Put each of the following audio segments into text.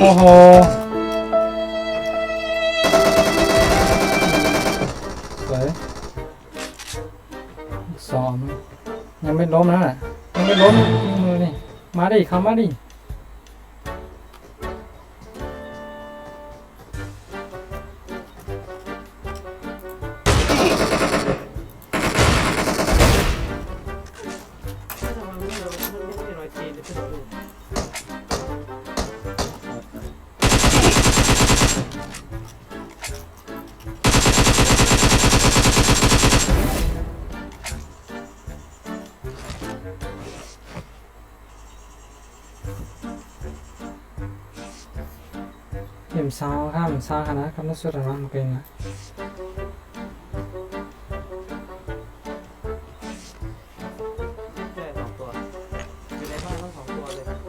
โอ้โหสวยซ้อมยังไม่ล้มนะยังไม่ล้มมือนี่มาดิเข้ามาดิเห็นซาวข้ามซาวขนาดคำนั้นสุดร้อนเป็นนะ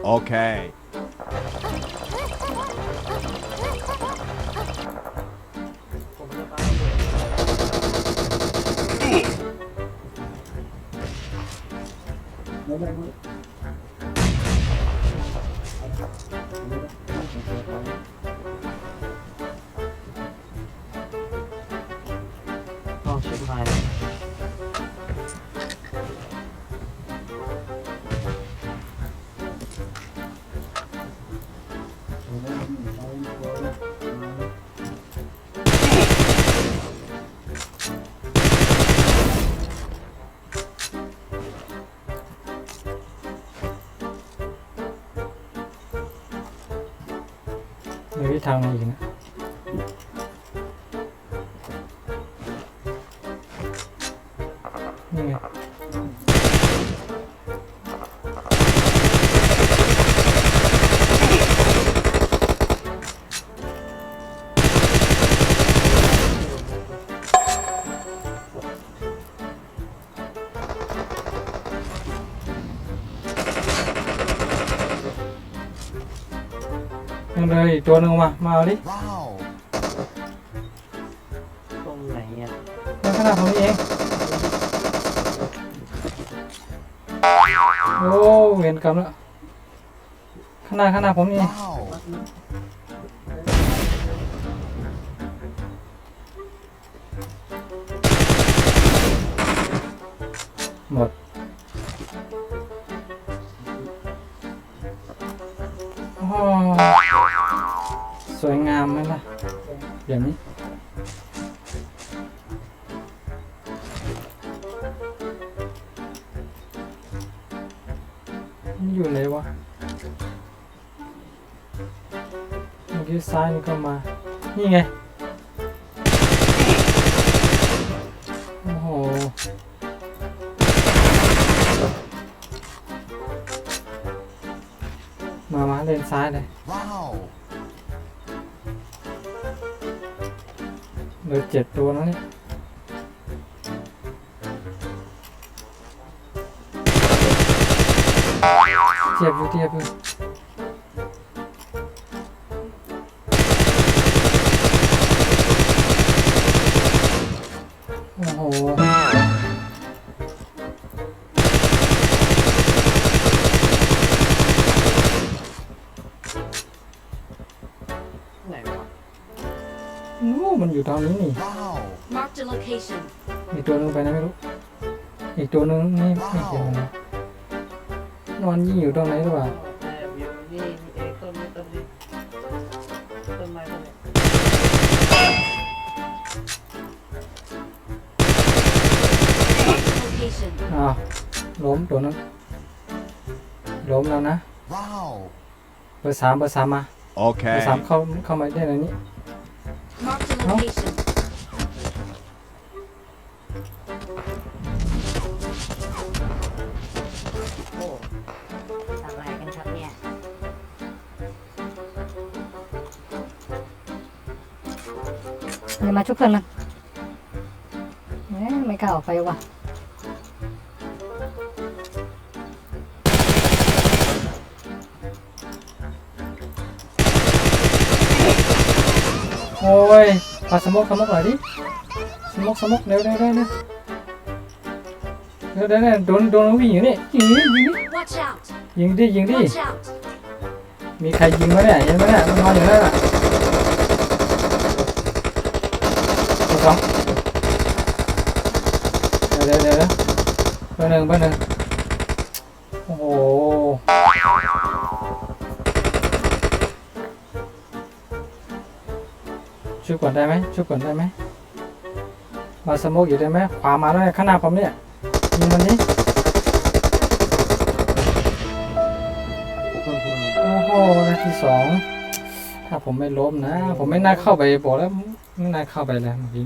โอเคชิบหายมีวิธีทางไหนอีกนะนี่ไงยังเลยอีกตัวหนึ่งมาเอาดิตรงไหนอ่ะขนาดผมนี่เองโอ้เห็นกำแล้วขนาดผมนี่หมดโอ้สวยงามไหมล่ะอย่างนี้อยู่ไหนวะเมื่อกี้ซ้ายนี่ก็มานี่ไงโอ้โหมาเลนซ้ายเลยเหลือ7 ตัวแล้วนี่เทียบอยู่โอ้โหไหนวะมันอยู่ตรงนี้นี่อีกตัวนึงไปนะไม่รู้อีกตัวนึงนี่ไม่เห็นมันนอนยิงอยู่ตรงไหนหรือเปล่าอยู่นี่เองต้นนี้ต้นไม้ต้นนี้ล้มตัวนั้นล้มแล้วนะเบอร์สามมาโอเคเบอร์ 3เข้ามาได้ในนี้ทำอะไรกันครับเนี่ยมาชุบเพื่อนมันไม่กล้าออกไปว่ะโอ้ยปาสมกหน่อยดิสมกเร็วโดนวิ่งอยู่นี่ยิงดิ มีใครยิงไหมเนี่ยเห็นไหมเนี่ยมันนอนอยู่นั่นแหละสองเดี๋ยวเบอร์หนึ่งโอ้โหช่วยก่อนได้ไหมมาสโมกอยู่ได้ไหมขวามาแล้วเนี่ยข้างหน้าผมเนี่ยยิงมันนี้โอ้โหนาที2ถ้าผมไม่ล้มนะผมไม่น่าเข้าไปบอกแล้วไม่น่าเข้าไปเลยเมื่อกี้